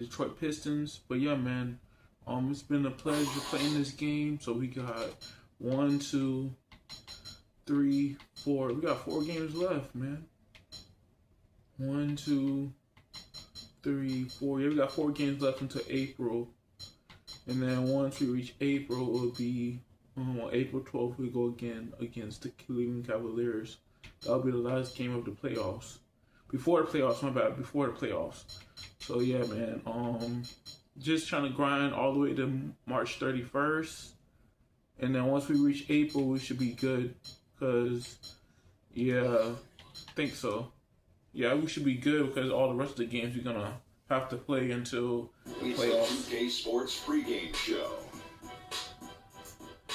Detroit Pistons. But yeah, man, it's been a pleasure playing this game. So we got 1, 2, 3, 4. We got 4 games left, man. 1, 2, 3, 4. Yeah, we got 4 games left until April. And then once we reach April, it will be April 12th. We go again against the Cleveland Cavaliers. That'll be the last game of the playoffs. Before the playoffs, my bad. Before the playoffs. So yeah, man. Just trying to grind all the way to March 31st, and then once we reach April, we should be good. Cause yeah, I think so. Yeah, we should be good because all the rest of the games we're gonna have to play until the playoffs. It's the 2K Sports pregame show.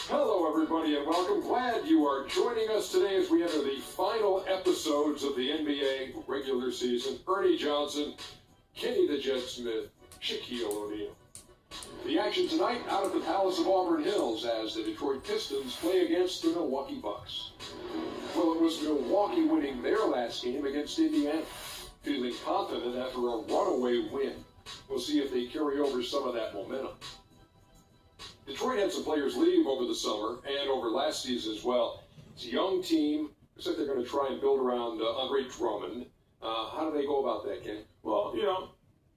Hello, everybody, and welcome. Glad you are joining us today as we enter the final episodes of the NBA regular season. Ernie Johnson, Kenny the Jet Smith, Shaquille O'Neal. The action tonight out at the Palace of Auburn Hills as the Detroit Pistons play against the Milwaukee Bucks. Well, it was Milwaukee winning their last game against Indiana, feeling confident after a runaway win. We'll see if they carry over some of that momentum. Detroit had some players leave over the summer and over last season as well. It's a young team. Looks like they're going to try and build around Andre Drummond. How do they go about that, Ken? Well,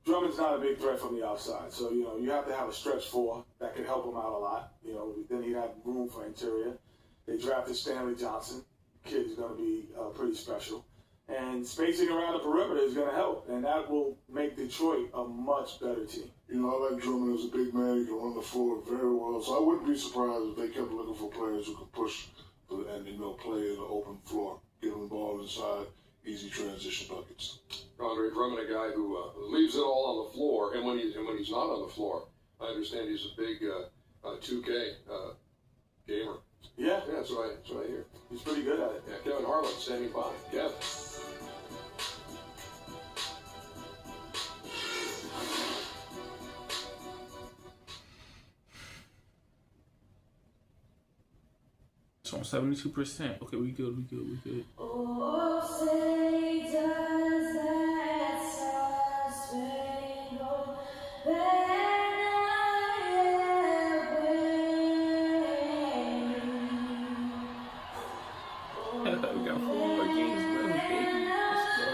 Drummond's not a big threat from the outside. So, you have to have a stretch 4 that can help him out a lot. Then he'd have room for interior. They drafted Stanley Johnson. Kid is going to be pretty special. And spacing around the perimeter is going to help. And that will make Detroit a much better team. I like Drummond as a big man. He can run the floor very well. So I wouldn't be surprised if they kept looking for players who could push and play in the open floor. Get them the ball inside, easy transition buckets. Andre Drummond, a guy who leaves it all on the floor, and when he's not on the floor, I understand he's a big 2K gamer. Yeah, that's what I hear. He's pretty good at it. Yeah, Kevin Harlan standing by. Kevin. So I'm 72%. Okay, we good. Oh, say does that star-spangled banner wave? We got 4 more games left, baby. Let's go.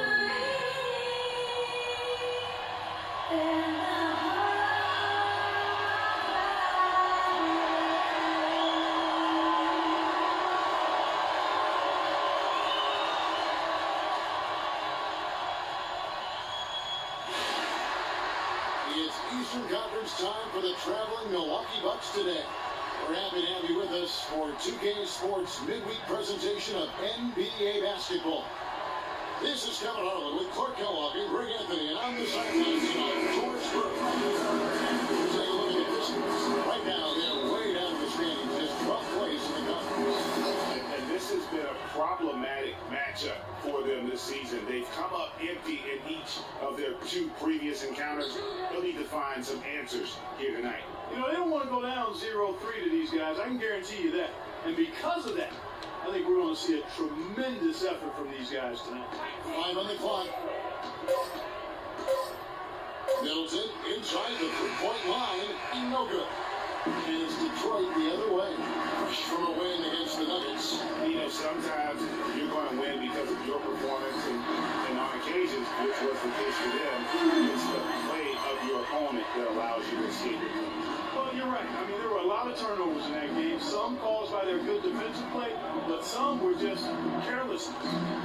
It's Eastern Conference time for the traveling Milwaukee Bucks today. We're happy to have you with us for 2K Sports midweek presentation of NBA basketball. This is Kevin Harlan with Clark Kellogg and Greg Anthony, and on the sidelines tonight, George Burke. Take a look at the Pistons. Right now, they're way down in the standings, just 12th place in the conference. And this has been a problematic matchup for them this season. They've come up empty in each of their 2 previous encounters. They'll need to find some answers here tonight. They don't want to go down 0-3 to these guys. I can guarantee you that. And because of that, I think we're going to see a tremendous effort from these guys tonight. 5 on the clock. Middleton inside the 3-point line. No good. And it's Detroit the other way. Fresh from a win against the Nuggets. Sometimes you're going to win because of your performance, and on occasions, which was the case for them, it's the play of your opponent that allows you to escape your win. Well, you're right. There were a lot of turnovers in that game. Some caused by their good defensive play, but some were just carelessness.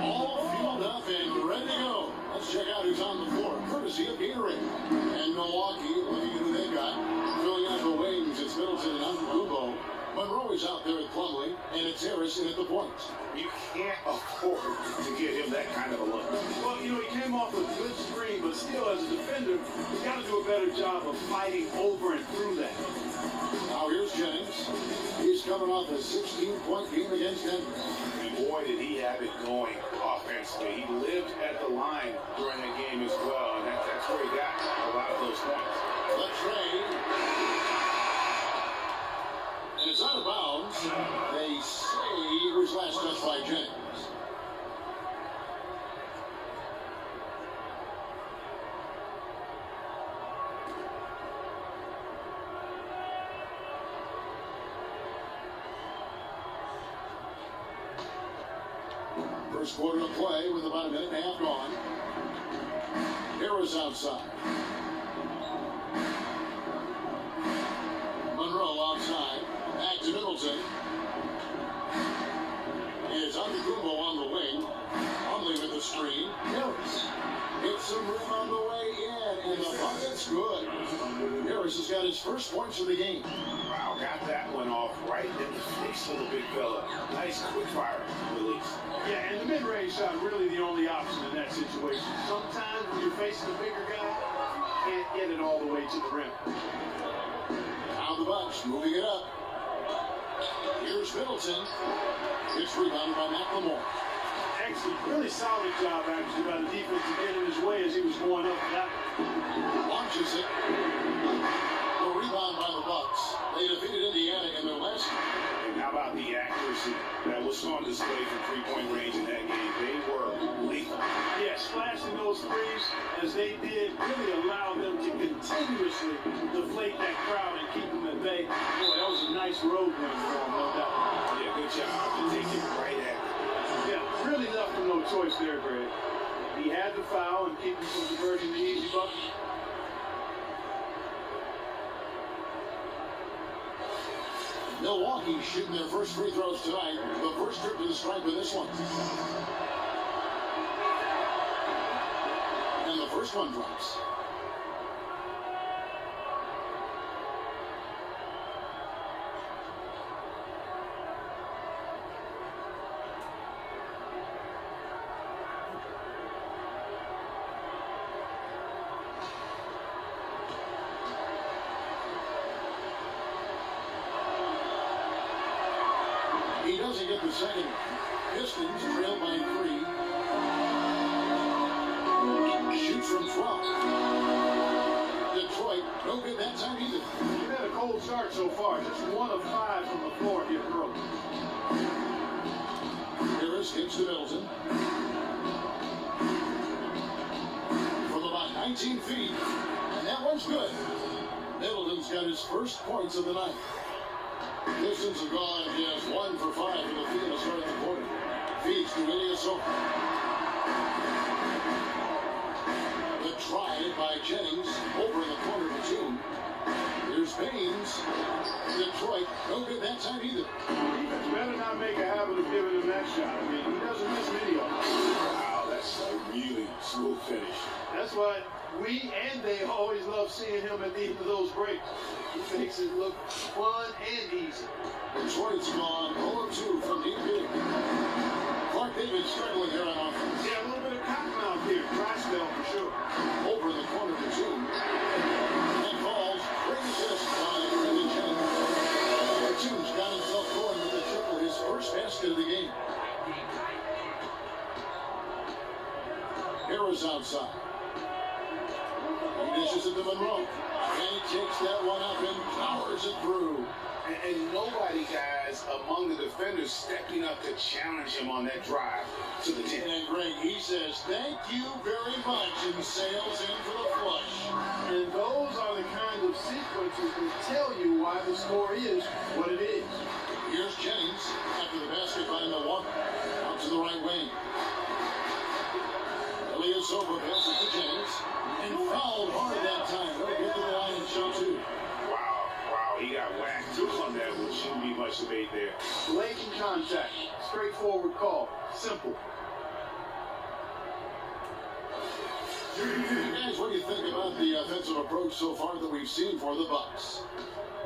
All fueled up and ready to go. Let's check out who's on the floor, courtesy of Gatorade. And Milwaukee, looking at who they've got. Filling out the wings, it's Middleton and Antetokounmpo. Monroe is out there at Plumlee, and it's Harrison at the point. You can't afford to give him that kind of a look. Well, he came off a good screen, but still, as a defender, he's got to do a better job of fighting over and through that. Now here's Jennings. He's coming off a 16-point game against Denver. And boy, did he have it going offensively. He lived at the line during that game as well, and that's where he got a lot of those points. The trade. And it's out of bounds. They say it was last touched by Jennings. First quarter of play with about a minute and a half gone. Harris outside. Monroe outside. Back to Middleton. It's Antetokounmpo on the wing. Conley with the screen. Harris gets some room on the way in, and the bucket's good. Harris has got his first points of the game. Wow, got that one off right in the face of the big fella. Nice quick fire release. Yeah, and the mid-range shot really the only option in that situation. Sometimes when you're facing a bigger guy, you can't get it all the way to the rim. Now the Bucks moving it up. Here's Middleton. It's rebounded by McLemore. Actually, really solid job actually by the defense to get in his way as he was going up. That Launches it. The rebound by the Bucks. They defeated Indiana in their last game. And how about the accuracy that was on display from three-point range in that game? They were lethal. yeah, splashing those threes as they did really allow them to continuously deflate that crowd and keep them at bay. Boy, that was a nice road win for them, no doubt. Yeah, good job to take it right at it. Yeah, really left him no choice there, Greg. He had the foul and keep him from diverting the easy bucket. Milwaukee shooting their first free throws tonight. The first trip to the stripe in this one. And the first one drops. He doesn't get the second one. Pistons trail by 3. Shoots from 12. Detroit, no good that time either. They've had a cold start so far. Just 1 of 5 from the floor here early. Harris gets to Middleton. From about 19 feet. And that one's good. Middleton's got his first points of the night. Pistons have gone just 1 for 5 in the field to start the quarter. Feeds to Ilyasova. The try by Jennings over in the corner of the team. Here's Baines. Detroit, no good that time either. Defense better not make a habit of giving him that shot. I mean, he doesn't miss many of them. Wow, that's a really smooth finish. That's why we and they always love seeing him at the end of those breaks. He makes it look fun and easy. Detroit's gone 0-2 from deep big. Clark David struggling here on offense. Yeah, a little bit of cotton mouth here. Dry spell for sure. Over in the corner of the team. And falls. Great assist by Brendan Jennings. Batum's got himself going with the triple, his first basket of the game. Harris outside. He dishes it to Monroe. And he takes that one up and powers it through. And nobody, guys, among the defenders stepping up to challenge him on that drive to the 10. And Greg, he says, thank you very much, and sails in for the flush. And those are the kind of sequences that tell you why the score is what it is. Here's Jennings after the basket by Milwaukee. Out to the right wing. Ilyasova passes to Jennings. And fouled hard that time. He'll get to the line and shot 2. Wow, he got whacked too on that one. Shouldn't be much debate there. Blatant contact. Straightforward call. Simple. Guys, what do you think about the offensive approach so far that we've seen for the Bucks?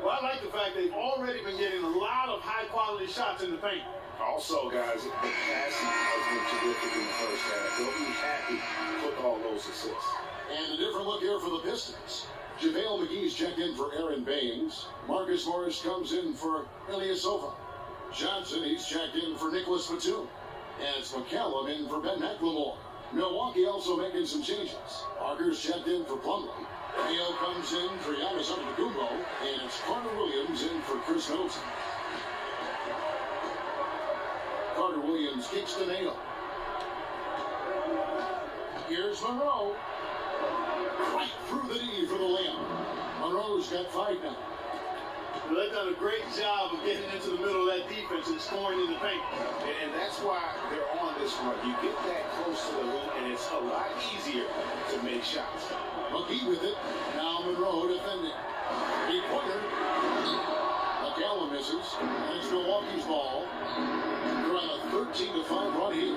Well, I like the fact they've already been getting a lot of high-quality shots in the paint. Also, guys, the passing has been terrific in the first half. They'll be happy with all those assists. And a different look here for the Pistons. JaVale McGee's checked in for Aaron Baines. Marcus Morris comes in for Ilyasova. Johnson, he's checked in for Nicholas Batum. And it's McCallum in for Ben McLemore. Milwaukee also making some changes. Parker's checked in for Plumlee. Mayo comes in for Giannis Antetokounmpo. And it's Carter Williams in for Chris Middleton. Carter Williams kicks to Mayo. Here's Monroe. Right through the knee for the layup. Monroe's got 5 now. Well, they've done a great job of getting into the middle of that defense and scoring in the paint. And that's why they're on this run. You get that close to the rim, and it's a lot easier to make shots. McGee with it. Now Monroe defending. Three-pointer. McCallum misses. And it's Milwaukee's ball. They're on a 13-5 run here.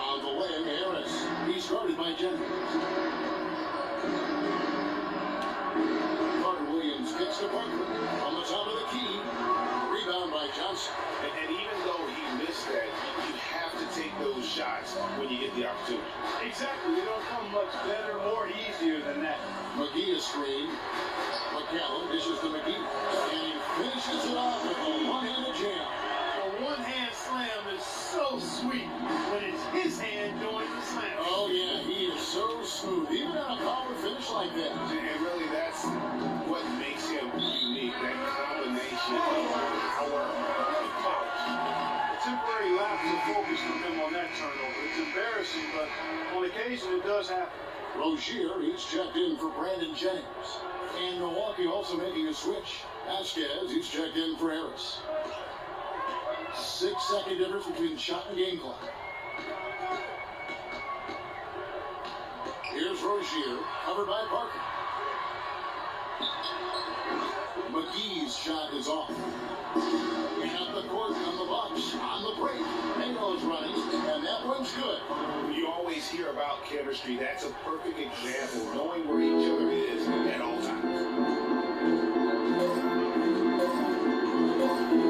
On the wing, Harris. He's guarded by Jennings. Carter Williams gets to Parker. On the top of the key. Rebound by Johnson. And even though he missed that, you have to take those shots when you get the opportunity. Exactly. They don't come much better or easier than that. McGee is screened. McCallum dishes to McGee. And he finishes it off with a one-handed jam. A one-hand slam is so sweet when it's his hand doing the slam. Oh, yeah, he is so smooth. Even on a power finish like that. And really, that's what makes him unique, that combination of power and polish. A temporary lapse of focus from him on that turnover. It's embarrassing, but on occasion it does happen. Rozier, he's checked in for Brandon Jennings. And Milwaukee also making a switch. Vasquez, he's checked in for Harris. 6-second difference between shot and game clock. Here's Rozier, covered by Parker. McGee's shot is off. At the court on the Bucks, on the break. Mano's running, and that one's good. You always hear about chemistry. That's a perfect example, knowing where each other is at all times.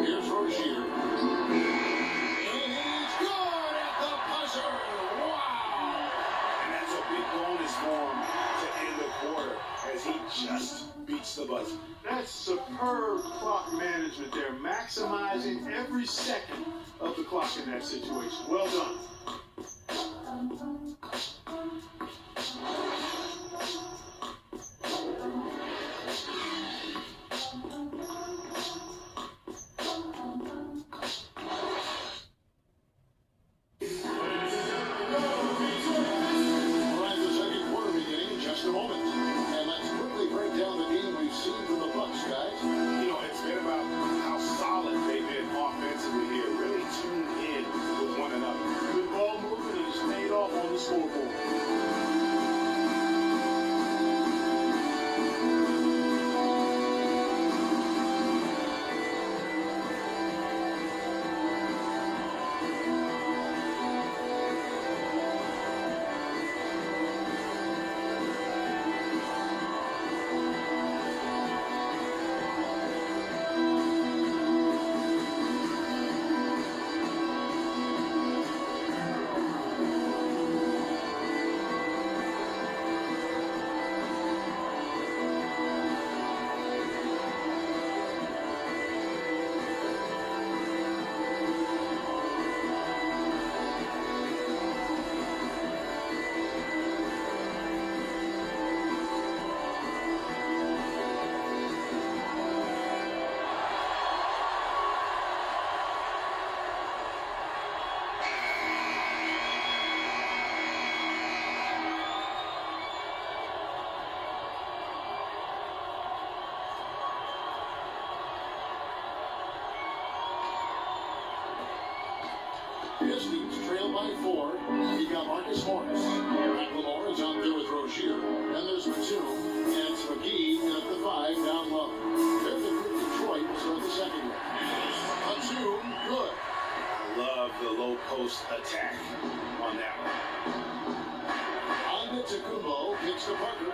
Here's Rozier. And he's good at the buzzer. Wow! And that's a big bonus for him to end the quarter as he just beats the buzzer. That's superb clock management there, maximizing every second of the clock in that situation. Well done. Pistons trail by 4. You got Marcus Morris. McLemore is out there with Rozier. Then there's Batum. And it's McGee at the 5 down low. There's the group Detroit to start the second one. Batum, good. I love the low post attack on that one. On to Kumbo, kicks to Parker.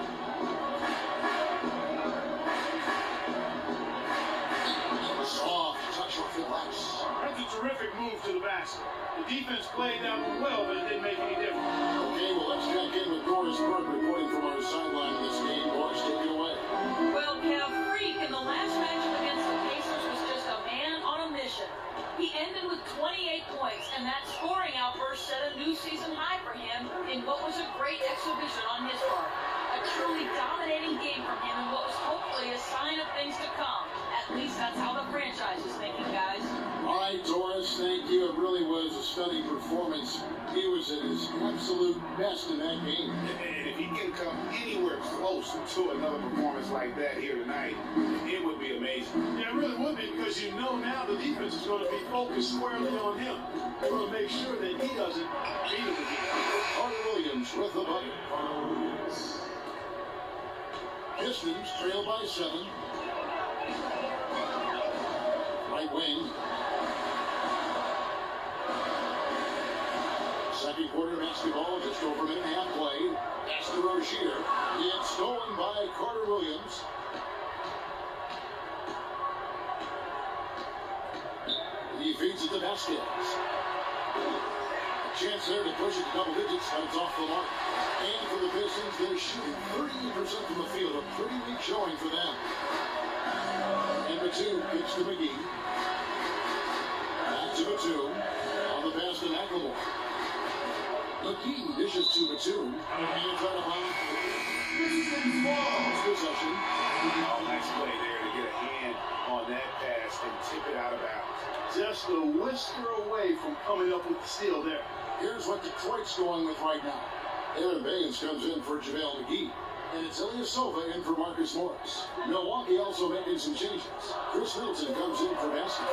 Soft touch off the glass. That's a terrific move to the basket. The defense played that one well, but it didn't make any difference. Okay, well, let's check in with Doris Burke reporting from our sideline in this game. Doris, take it away. Well, Kev, Freak in the last matchup against the Pacers was just a man on a mission. He ended with 28 points, and that scoring outburst set a new season high for him in what was a great exhibition on his part. A truly dominating game from him in what was hopefully a sign of things to come. At least that's how the franchise is thinking, guys. All right, Doris, thank you. It really was a stunning performance. He was at his absolute best in that game. And if he can come anywhere close close to another performance like that here tonight, it would be amazing. Yeah, it really would be, because you know now the defense is going to be focused squarely on him. They're going to make sure that he doesn't beat him again. Carter Williams with the bucket. Pistons trail by 7. Right wing. Second quarter basketball, just over a minute and a half played. Pass to Rozier. It's stolen by Carter Williams. He feeds it to Vasquez. Chance there to push it to double digits, but it's off the mark. And for the Pistons, they're shooting 38% from the field. A pretty weak showing for them. And Batum gets to McGee. Back to Batum. On the pass to McLemore. McGee dishes to Batum. And it's right about possession. Oh, nice play there to get a hand on that pass and tip it out of bounds. Just a whisker away from coming up with the steal there. Here's what Detroit's going with right now. Aaron Baines comes in for JaVale McGee. And it's Ilyasova in for Marcus Morris. Milwaukee also making some changes. Chris Middleton comes in for Vasquez.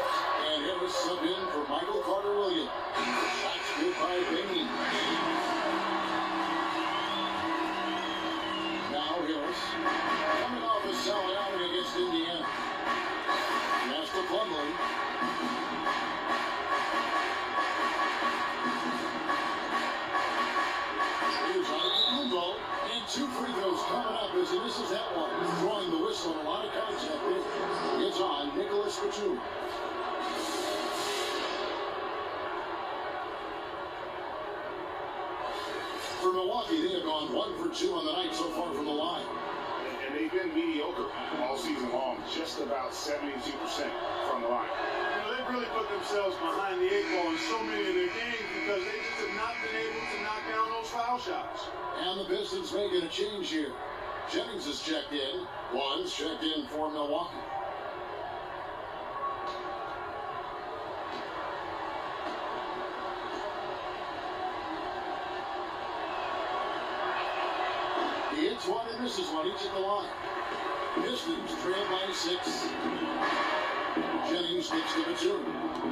And Harris subbed in for Michael Carter Williams. Shots good by Baines. Now Harris. Coming off a solid outing against Indiana. Pass to Plumlee. And 2 free throws coming up as he misses that one. Drawing the whistle and a lot of contact there. It's on Nicholas Batum. For Milwaukee, they have gone 1 for 2 on the night so far from the line. And they've been mediocre all season long, just about 72% from the line. You know, they've really put themselves behind the 8 ball in so many of their games because they just have not been able to knock down those foul shots. And the Pistons making a change here. Jennings is checked in. One's checked in for Milwaukee. He hits one and misses one, each at the line. Pistons trail by 6. Jennings gets to Batum.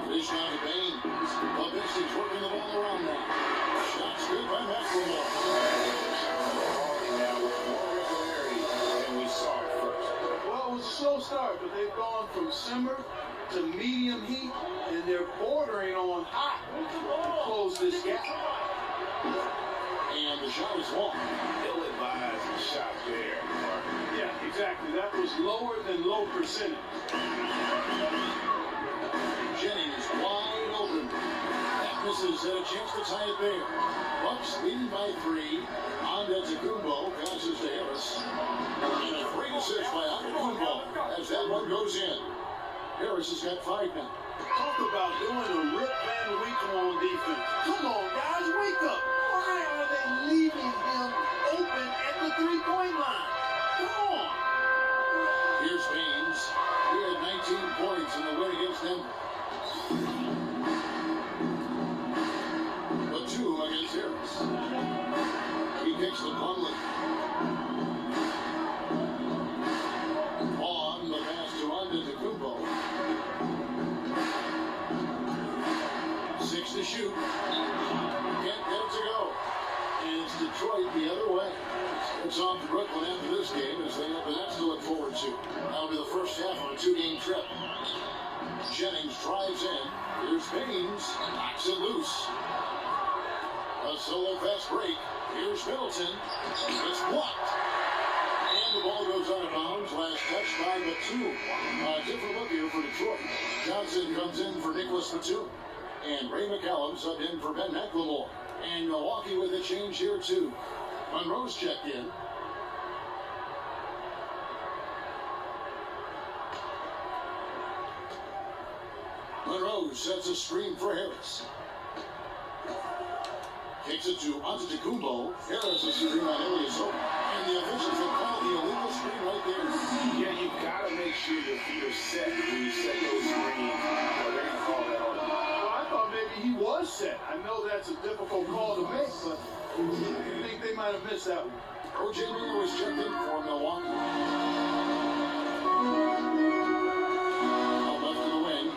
Dish down to Baines. The Pistons working the ball around now. Shots good by McLemore. Now with more regularity than we saw at first. Well, it was a slow start, but they've gone from simmer to medium heat, and they're bordering on hot to close this gap. And the shot is long. Ill-advised shot there. Yeah, exactly. That was lower than low percentage. Jennings wide open. That misses and a chance to tie it there. Bucks leading by 3. Antetokounmpo passes to Harris. And a great assist by Antetokounmpo as that one goes in. Harris has got 5 now. Talk about doing a Rip Van Winkle on defense. Come on, guys, wake up. Why are they leaving him open at the three-point line? Come on. Here's Baines. He had 19 points in the win against Denver. Batum against Harris. He kicks to Plumlee. On the pass to Antetokounmpo. 6 to shoot. Can't get it to go. And it's Detroit the other way. It's off to Brooklyn after this game as they have the Nets to look forward to. That'll be the first half of a 2-game trip. Jennings drives in. Here's Baines. Knocks it loose. A solo fast break. Here's Middleton. It's blocked. And the ball goes out of bounds. Last touch by Batum. A different look here for Detroit. Johnson comes in for Nicholas Batum. And Ray McCallum subbed in for Ben McLemore. And Milwaukee with a change here too. Monroe's checked in. Monroe sets a screen for Harris. Kicks it to Antetokounmpo. Harris is screen on Ilyasova. And the officials have called the illegal screen right there. Yeah, you've got to make sure your feet are set when you set those screens. Or they're going to call that on you. Well, I thought maybe he was set. I know that's a difficult call to make, but I think they might have missed that one. O.J. Mayo is checked in for Milwaukee. Now left to the wing.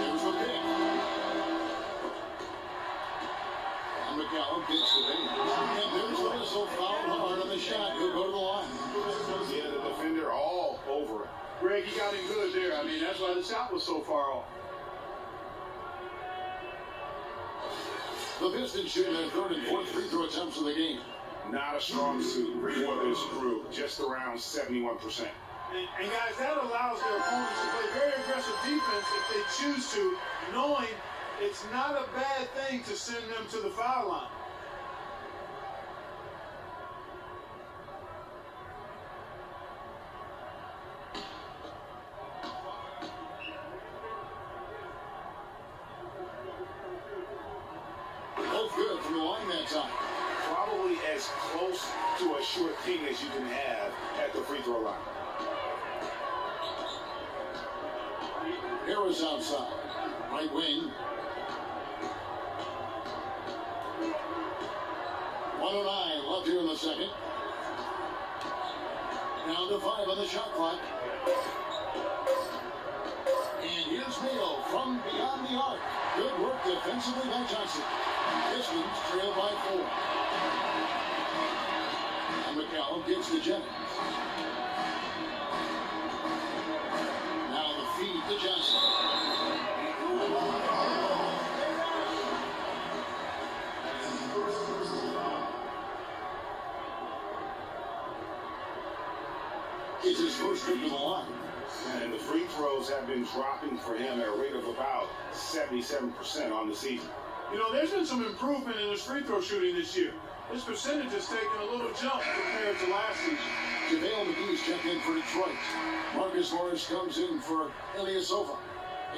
There's the pick. And McCallum gets the bait. And there's the whistle. Foul hard on the shot. He'll go to the line. Yeah, the defender all over it. Greg, he got him good there. I mean, that's why the shot was so far off. The Pistons shooting their third and fourth free throw attempts of the game. Not a strong suit for this crew, just around 71%. And guys, that allows their opponents to play very aggressive defense if they choose to, knowing it's not a bad thing to send them to the foul line. Both good from the line that time. Probably as close to a sure thing as you can have at the free throw line. Harris outside. Right wing. 1:09 left here in the second. Down to 5 on the shot clock. And here's Mayo from beyond the arc. Good work defensively by Johnson. Pistons trail by 4. And McCallum gets to Jennings. Now the feed to Johnson. It's his first trip to the line. And the free throws have been dropping for him at a rate of about 77% on the season. You know, there's been some improvement in his free throw shooting this year. His percentage has taken a little jump compared to last season. JaVale McGee's checked in for Detroit. Marcus Morris comes in for Ilyasova.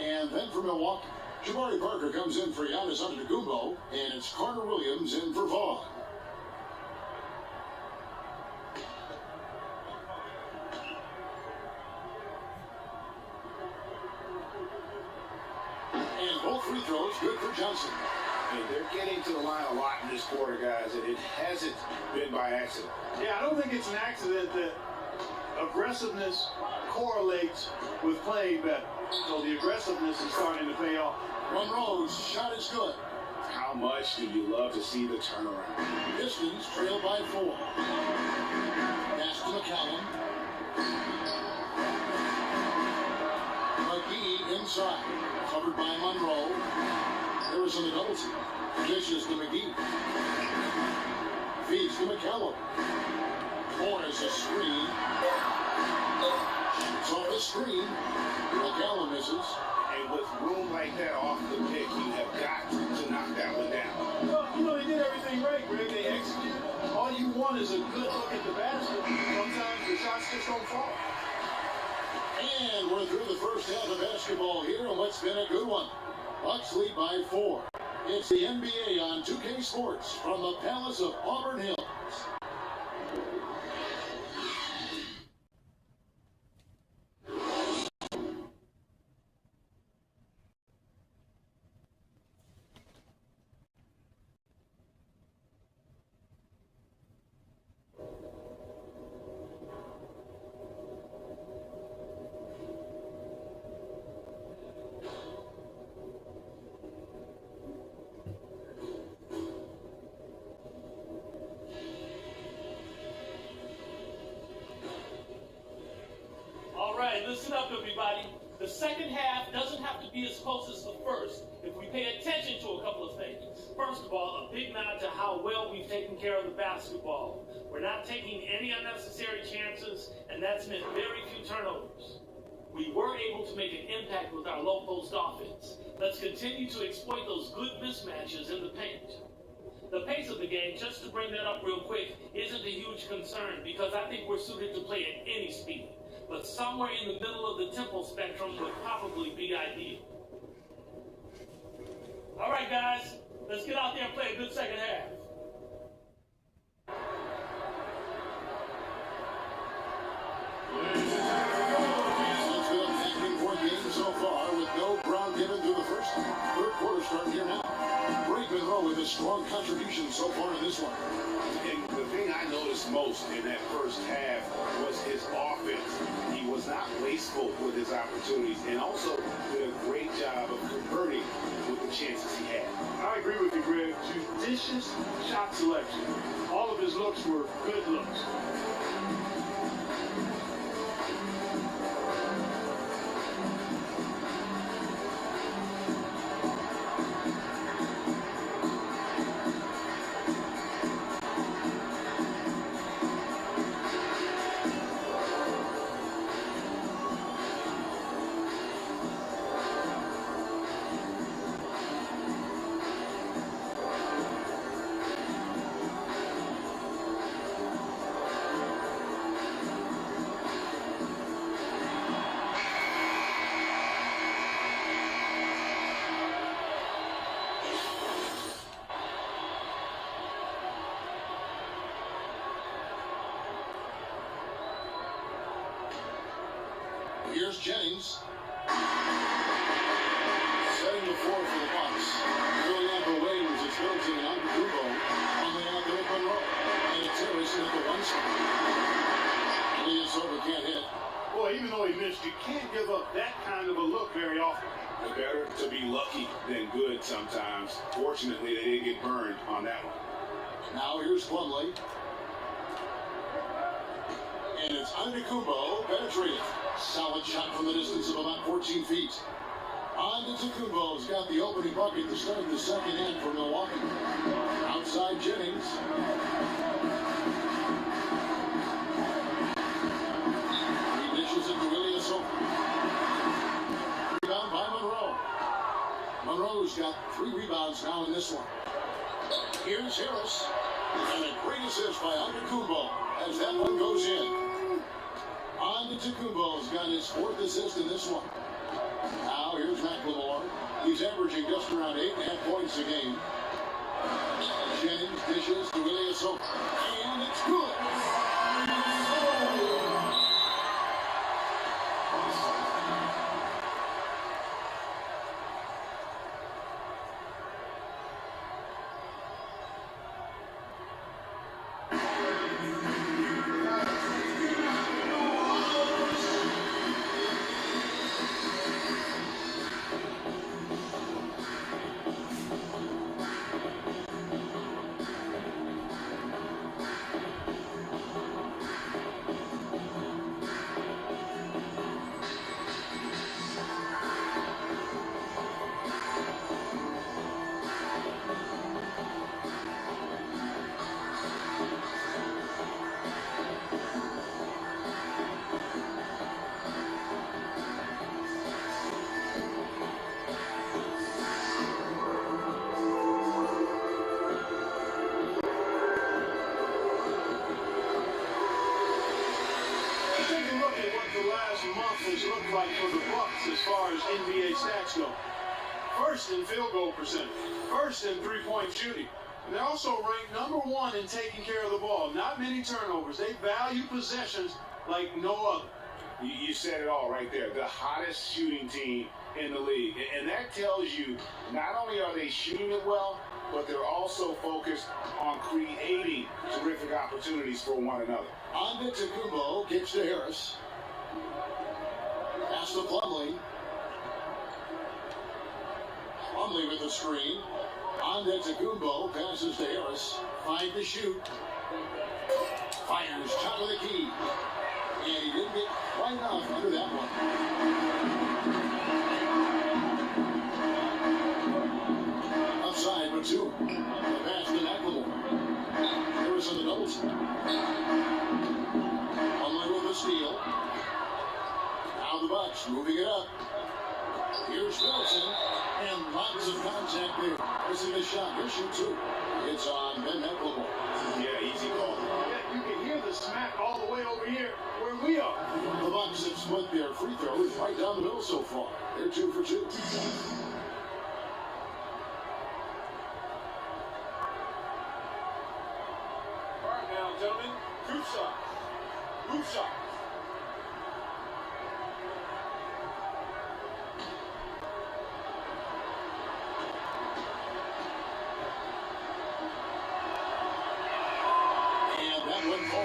And then for Milwaukee, Jabari Parker comes in for Giannis Antetokounmpo. And it's Carter Williams in for Vaughn. And both free throws good for Johnson. And they're getting to the line a lot in this quarter, guys, and it hasn't been by accident. Yeah, I don't think it's an accident that aggressiveness correlates with playing better. So the aggressiveness is starting to pay off. Monroe's shot is good. How much do you love to see the turnaround? Pistons trail by 4. Pass to McCallum. McGee inside. Covered by Monroe. Harris on the double team. Dishes to McGee. Feeds to McCallum. Morris a screen. Shoots off the screen. McCallum misses. And with room like that off the pick, you have got to knock that one down. Well, you know, they did everything right, Greg. They executed. All you want is a good look at the basket. Sometimes the shots just don't fall. And we're through the first half of basketball here, and what's been a good one. Bucks lead by 4. It's the NBA on 2K Sports from the Palace of Auburn Hills. Listen up, everybody. The second half doesn't have to be as close as the first if we pay attention to a couple of things. First of all, a big nod to how well we've taken care of the basketball. We're not taking any unnecessary chances, and that's meant very few turnovers. We were able to make an impact with our low-post offense. Let's continue to exploit those good mismatches in the paint. The pace of the game, just to bring that up real quick, isn't a huge concern because I think we're suited to play at any speed. But somewhere in the middle of the tempo spectrum would probably be ideal. All right, guys, let's get out there and play a good second half. It's been a back-and-forth game so far with no ground given through the first. Third quarter starting here now. Brakeman Rowe with a strong contribution so far in this one. most in that first half was his offense. He was not wasteful with his opportunities and also did a great job of converting with the chances he had. I agree with you, Greg. Judicious shot selection. All of his looks were good looks. Here's Jennings. Setting the floor for the Bucks. Filling out the Williams, it's Middleton and Antetokounmpo. On the out to Monroe. And it's Harris at the one spot. Elias over can't hit. Boy, even though he missed, you can't give up that kind of a look very often. It's better to be lucky than good sometimes. Fortunately, they didn't get burned on that one. Now here's Plumlee. And it's Antetokounmpo penetrating. Solid shot from the distance of about 14 feet. Antetokounmpo's got the opening bucket to start the second half for Milwaukee. Outside Jennings. He dishes it to Elias. Rebound by Monroe. Monroe's got 3 rebounds now in this one. Here's Harris. And a great assist by Antetokounmpo as that one goes in. Antetokounmpo's got his 4th assist in this one. Now here's McLemore. He's averaging just around 8.5 points a game. Jennings dishes to Elias, and it's good. Has looked like for the Bucks as far as NBA stats go. First in field goal percentage, first in three-point shooting. And they're also ranked number 1 in taking care of the ball. Not many turnovers. They value possessions like no other. You said it all right there. The hottest shooting team in the league. And that tells you not only are they shooting it well, but they're also focused on creating terrific opportunities for one another. Antetokounmpo kicks to Harris. Pass to Plumlee. Plumlee with the screen. Antetokounmpo passes to Harris. 5 to shoot. Fires top of the key. And he didn't get quite enough under that one. Outside for 2. The pass to McLemore. Harris on the double team. Plumlee with the steal. Now the Bucks moving it up. Here's Middleton, and lots of contact there. Missing the shot. Here's shoot 2. It's on Ben McLemore. Yeah, easy call. Yeah, you can hear the smack all the way over here where we are. The Bucks have split their free throws right down the middle so far. They're 2 for 2. All right now, gentlemen, group shot. Group shot.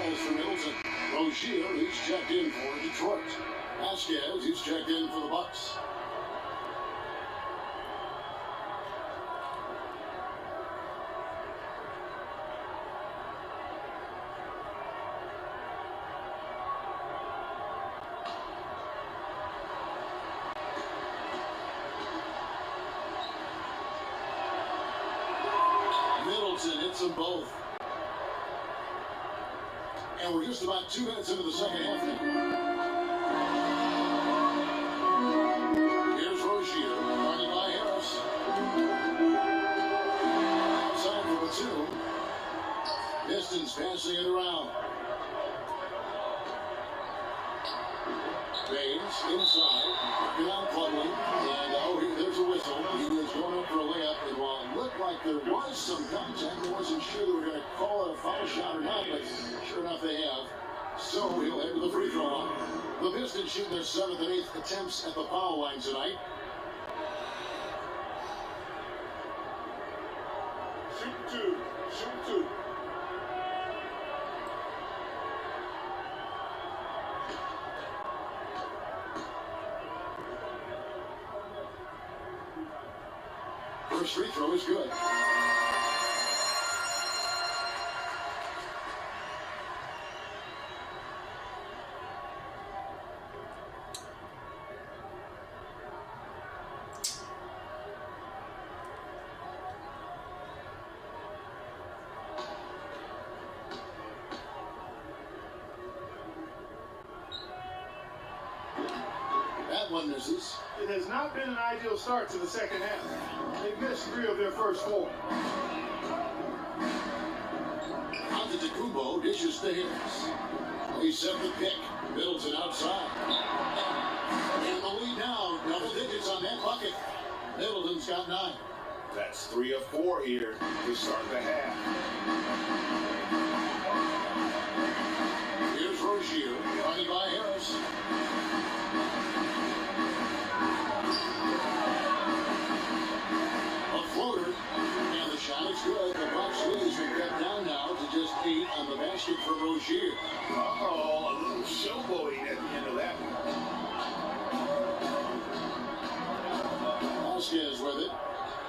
balls for Middleton. Rozier, he's checked in for Detroit. Vasquez, he's checked in for the Bucks. Middleton hits them both. And we're just about 2 minutes into the second half now. Here's Rozier, guarded by Harris. Outside for Batum. Pistons passing it around. Baines inside, working on Plumlee, and there's a whistle. He was going up for a layup, and while it looked like there was some contact, I wasn't sure they were going to call it a foul shot or not, but sure enough they have. So he'll head to the free throw line. The Pistons shooting their 7th and 8th attempts at the foul line tonight. Shoot two. Shoot two. First free throw is good. That one misses. It has not been an ideal start to the second half. They've missed 3 of their first 4. Antetokounmpo dishes to Harris. He set the pick. Middleton outside. And the lead now, double digits on that bucket. Middleton's got 9. That's 3 of 4 here to start the half. Here's Rozier, guarded by Harris. A floater, and the shot is good. The Bucks lead has been cut down now to just 8 on the basket for Rozier. Uh-oh, a little showboating at the end of that one. Vasquez with it.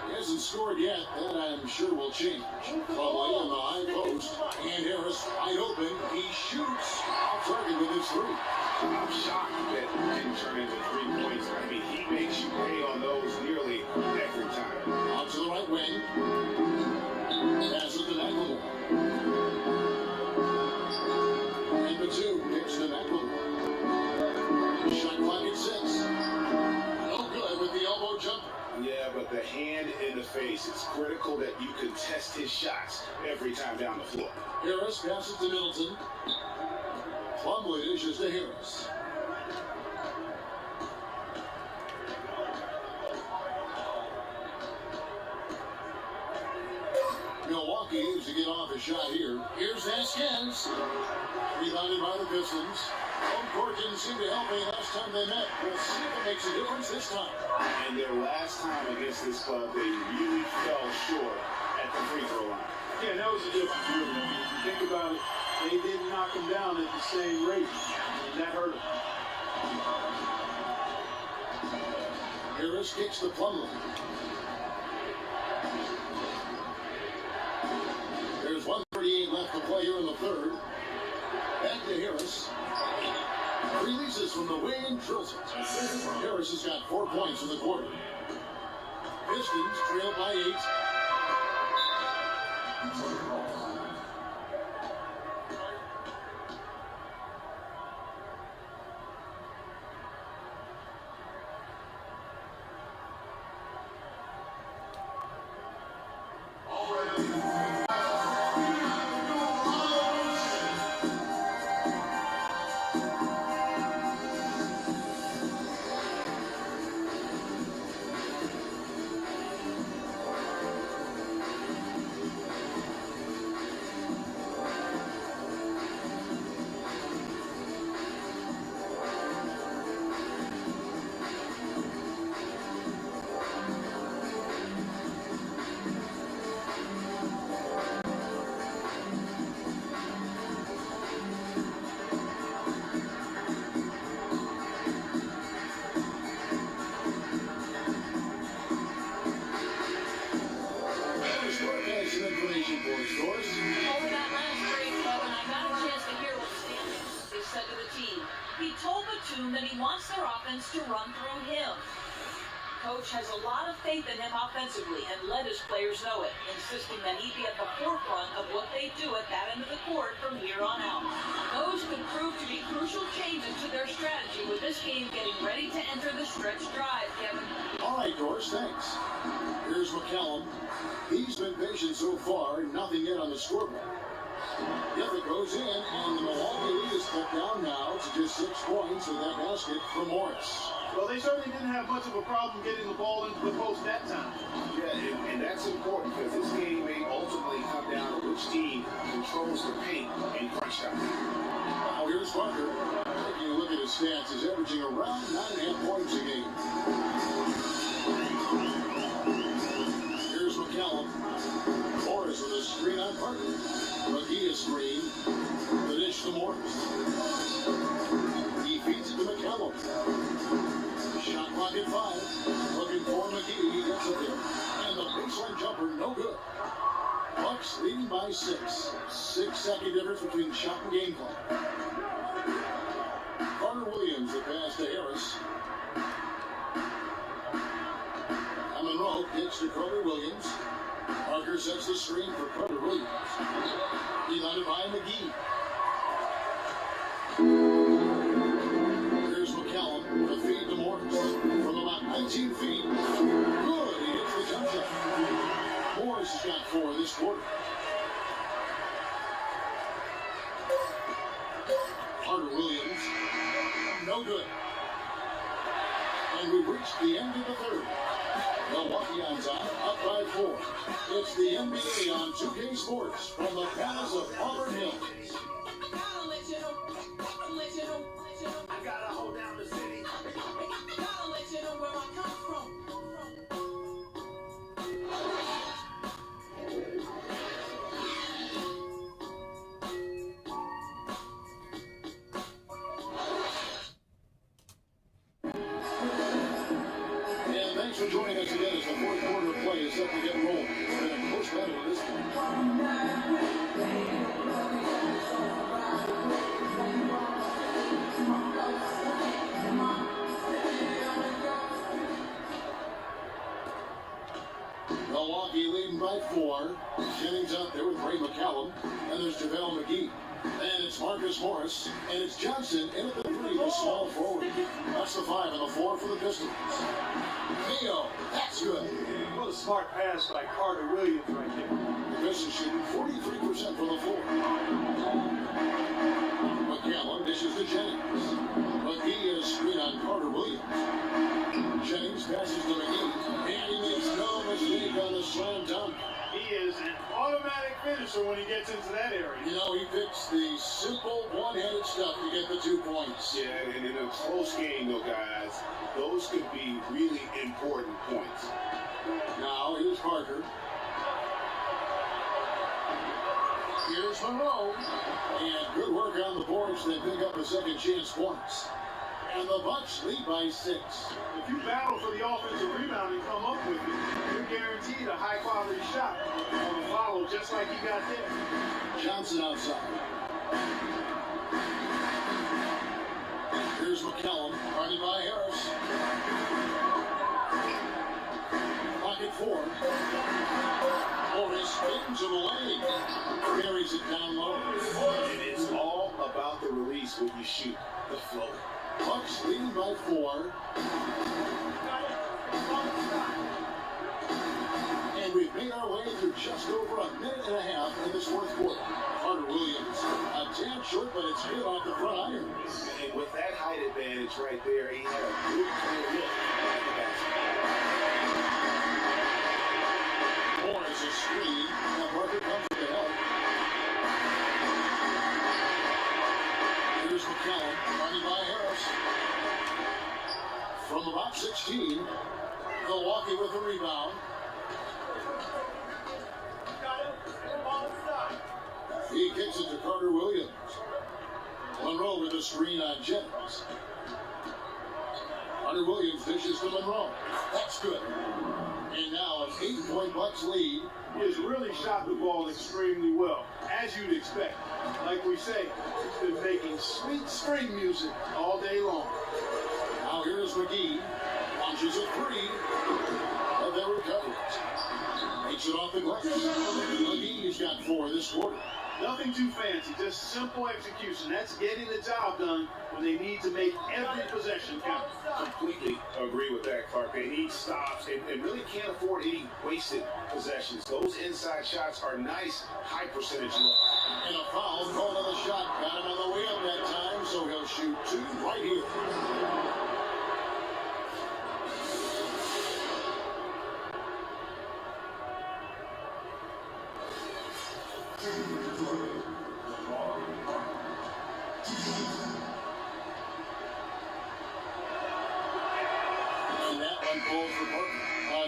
He hasn't scored yet. That I'm sure will change. Plumlee in the high post. And Harris wide open. He shoots. Off target with his 3. I'm shocked that it didn't turn into 3 points. I mean, he makes you pay on those nearly every time. Out to the right wing. Pass it to McLemore. And Batum kicks to McLemore. Shot clock at 6. No good with the elbow jumper. Yeah, but the hand in the face, it's critical that you contest his shots every time down the floor. Harris passes to Middleton. Plumlee dishes to Harris. Milwaukee needs to get off a shot here. Here's Vasquez. Rebounded by the Pistons. Home court didn't seem to help me last time they met. We'll see if it makes a difference this time. And their last time against this club, they really fell short at the free throw line. Yeah, that was a difference, really. I mean, if you think about it, they didn't knock him down at the same rate, and that hurt him. Harris kicks to Plumlee. There's 1:38 left to play here in the third. Back to Harris. Releases from the wing and drills it. Harris has got 4 points in the quarter. Pistons trail by 8. offense to run through him. Coach has a lot of faith in him offensively and let his players know it, insisting that he be at the forefront of what they do at that end of the court from here on out. Those could prove to be crucial changes to their strategy with this game getting ready to enter the stretch drive, Kevin. All right, Doris, thanks. Here's McCallum. He's been patient so far, nothing yet on the scoreboard. Yep, it goes in, and the Milwaukee lead is cut down now to just 6 points with that basket from Morris. Well, they certainly didn't have much of a problem getting the ball into the post that time. Yeah, and that's important because this game may ultimately come down to which team controls the paint in crunch time. Now here's Parker. Taking a look at his stats, he's averaging around 9.5 points a game. Here's McCallum. Morris with a screen on Parker. McGee a screen. The dish to Morris. He feeds it to McCallum. Shot clock at 5. Looking for McGee. He gets it there. And the baseline jumper, no good. Bucks leading by 6. 6-second difference between shot and game clock. Carter Williams, the pass to Harris. And Monroe kicks to Carter Williams. Parker sets the screen for Carter Williams. He led it by McGee. Here's McCallum, the feed to Morris. From about 19 feet. Good, he hits the jump shot. Morris has got 4 this quarter. Carter Williams, no good. And we've reached the end of the third. Milwaukee on top, up by 4. It's the NBA on 2K Sports from the palace of Auburn Hills. I gotta hold down the city. Gotta let you know where I come from. And thanks for joining us again as the fourth quarter of play is set to get rolling. It's been a close battle this Milwaukee leading by 4. Jennings out there with Ray McCallum. And there's JaVale McGee. And it's Marcus Morris. And it's Johnson in at the 3, the small forward. That's the 5 and the 4 for the Pistons. Neo, that's good. What a smart pass by Carter Williams right there. The Pistons shooting 43% from the floor. McCallum dishes to Jennings. McGee is screen on Carter Williams. Jennings passes to McGee. And he makes no mistake on the slam dunk. He is an automatic finisher when he gets into that area. You know, he picks the simple one-handed stuff to get the 2 points. Yeah, and in a close game, though, guys, those could be really important points. Now, here's Parker. Here's Monroe. And good work on the boards. They pick up a second chance points. And the Bucks lead by 6. If you battle for the offensive rebound and come up with it, you're guaranteed a high-quality shot on the follow, just like you got there. Johnson outside. Here's McCallum, guarded by Harris. Pocket 4. Morris spins him away. Carries it down low. And it's all about the release when you shoot the float. Bucks leading by 4. And we've made our way through just over a minute and a half in this fourth quarter. Carter Williams, a tad short, but it's good off the front iron. And with that height advantage right there, he had a good clear look at the basket. Morris is screen. Now Parker comes with the help. Here's McCallum, running by Harris. From about 16, Milwaukee with the rebound. He kicks it to Carter Williams. Monroe with a screen on Jennings. Carter Williams dishes to Monroe. That's good. And now an 8-point Bucks lead. He has really shot the ball extremely well, as you'd expect. Like we say, he's been making sweet string music all day long. Now here's McGee. Launches a three. But they recover it. Makes it off the glass. McGee's got 4 this quarter. Nothing too fancy, just simple execution. That's getting the job done when they need to make every possession count. Completely agree with that, Clark. They need stops and really can't afford any wasted possessions. Those inside shots are nice, high percentage looks. And a foul called on the shot. Got him on the way up that time, so he'll shoot 2 right here. And that one falls for Parker.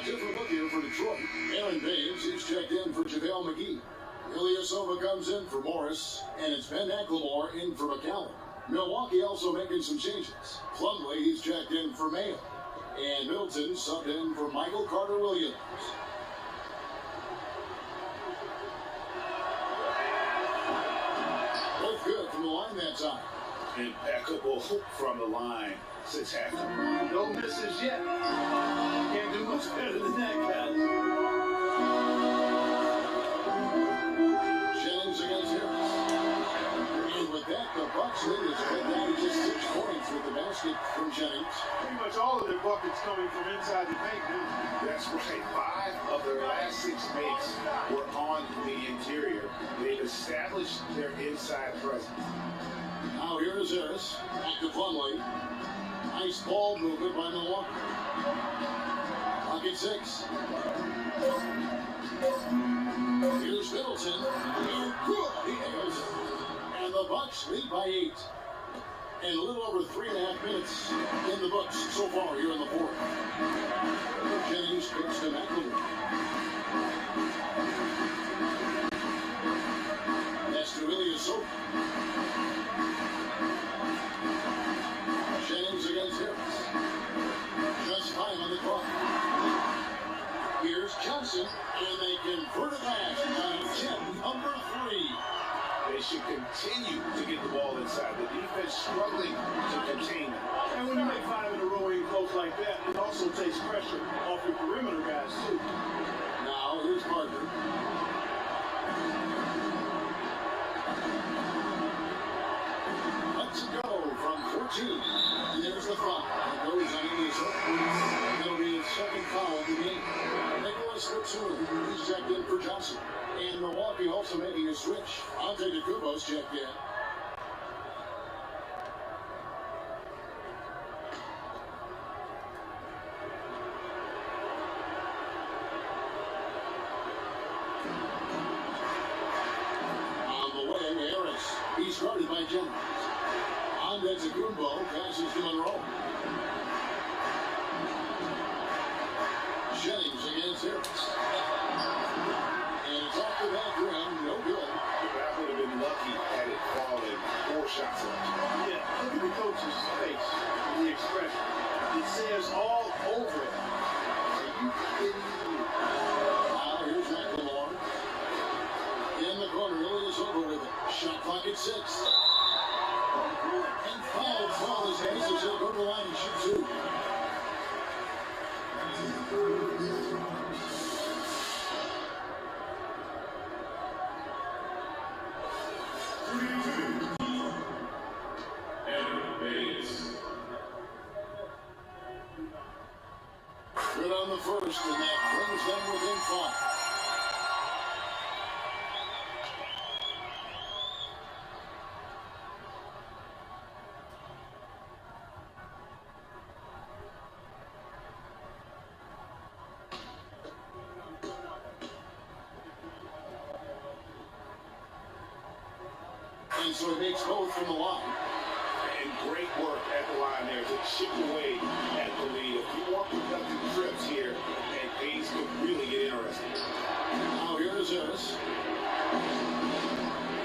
Different look here for Detroit. Aaron Baines, he's checked in for JaVale McGee. Ilyasova comes in for Morris, and it's Ben Ecklemore in for McCallum. Milwaukee also making some changes. Plumlee, he's checked in for Mayo. And Middleton subbed in for Michael Carter-Williams. Both good from the line that time. Impeccable from the line since halftime. No misses yet. Can't do much better than that, guys. Jennings against Harris. And with that, the Bucks lead is cut down to just 6 points with the basket from Jennings. Pretty much all of their buckets coming from inside the paint now. That's right. 5 of their last 6 makes were on the interior. They've established their inside presence. Now here is Harris. Back to Plumlee. Nice ball movement by Milwaukee. Pocket 6. Here's Middleton. Good. He nails it. And the Bucks lead by 8. And a little over 3.5 minutes in the books so far here in the fourth. Jennings kicks to McLemore. That's to Ilyasova. Jennings against Harris. Just 5 on the clock. Here's Johnson, and they convert it last on number 3. They should continue to get the ball inside. The defense struggling to contain them. And when you make 5 in a row in close like that, it also takes pressure off your perimeter guys, too. Now, here's Parker. Let's go from 14. And there's the foul. It goes on Ilyasova. It'll be his second foul of the game. Nicholas Batum, he's checked in for Johnson. And Milwaukee also making a switch. Antetokounmpo's checked in. On the way, Harris. He's guarded by Jennings. Antetokounmpo passes to Monroe. Jennings against Harris. And it's off the back rim, no good. That would have been lucky had it fallen 4 shots left. Yeah, look at the coach's face and the expression. It says all over it. Are you kidding me? Now here's McLemore. In the corner, Ilyasova with it. Shot clock at 6. And foul his hands as he'll go to the line and shoot 2. Good on the first, and that brings them within 5. And so he makes both from the line. And great work at the line there to chip away at the lead. A few more productive trips here, and things could really get interesting. Now here's Harris.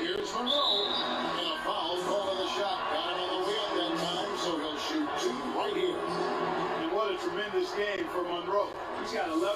Here's Monroe. And a foul called on the shot. Got him on the way up that time, so he'll shoot 2 right here. And what a tremendous game for Monroe. He's got 11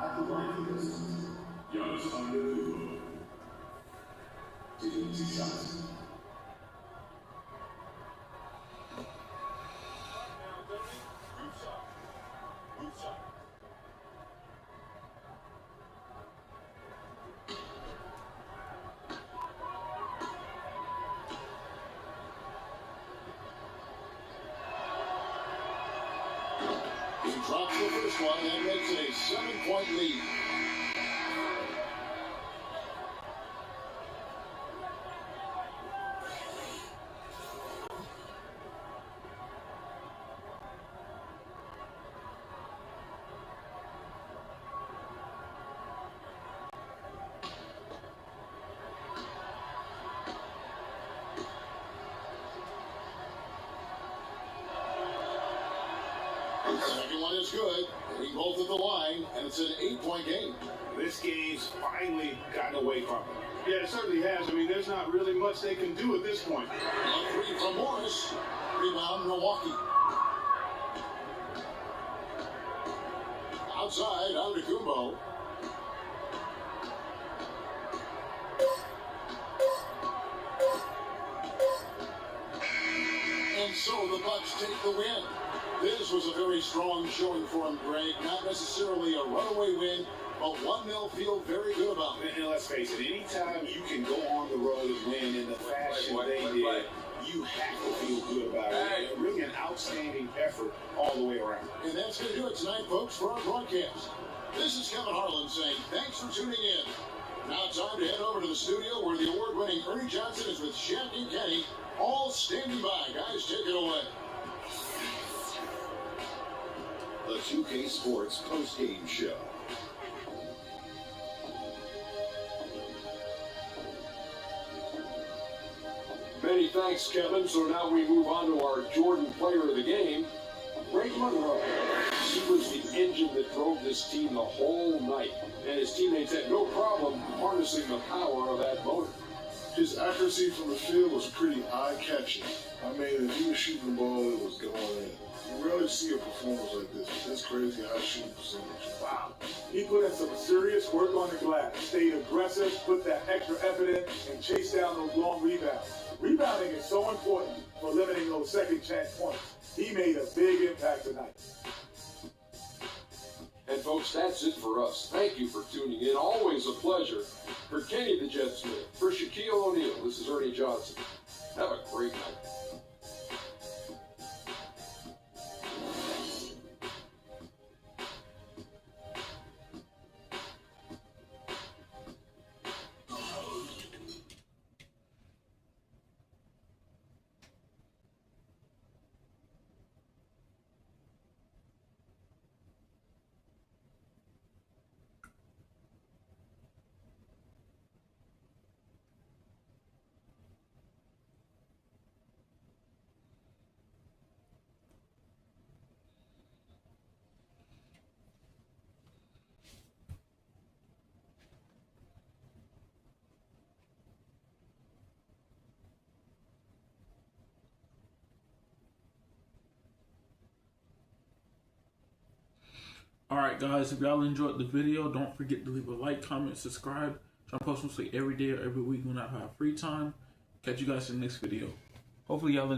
at the line for Pistons, Giannis Antetokounmpo. Taking 2 shots. He drops the first one and makes it a 7-point lead. Second one is good. Hitting both at the line, and it's an 8-point game. This game's finally gotten away from them. Yeah, it certainly has. I mean, there's not really much they can do at this point. A three from Morris. Rebound, Milwaukee. Outside, Antetokounmpo. And so the Bucks take the win. This was a very strong showing for him, Greg. Not necessarily a runaway win, but one they'll feel very good about. And let's face it, anytime you can go on the road and win in the fashion they did, you have to feel good about it. Really an outstanding effort all the way around. And that's going to do it tonight, folks, for our broadcast. This is Kevin Harlan saying thanks for tuning in. Now it's time to head over to the studio where the award-winning Ernie Johnson is with Shaq and Kenny, all standing by. Guys, take it away. The 2K Sports post-game show. Many thanks, Kevin. So now we move on to our Jordan player of the game, Ray Monroe. He was the engine that drove this team the whole night, and his teammates had no problem harnessing the power of that motor. His accuracy from the field was pretty eye-catching. I mean, if he was shooting the ball, it was going in. You rarely see a performance like this. That's crazy high shooting percentage. Wow. He put in some serious work on the glass, stayed aggressive, put that extra effort in, and chased down those long rebounds. Rebounding is so important for limiting those second chance points. He made a big impact tonight. And folks, that's it for us. Thank you for tuning in. Always a pleasure. For Kenny the Jet Smith, for Shaquille O'Neal, this is Ernie Johnson. Have a great night. Alright guys, if y'all enjoyed the video, don't forget to leave a like, comment, subscribe. I'm posting every day or every week when I have free time. Catch you guys in the next video. Hopefully y'all enjoy.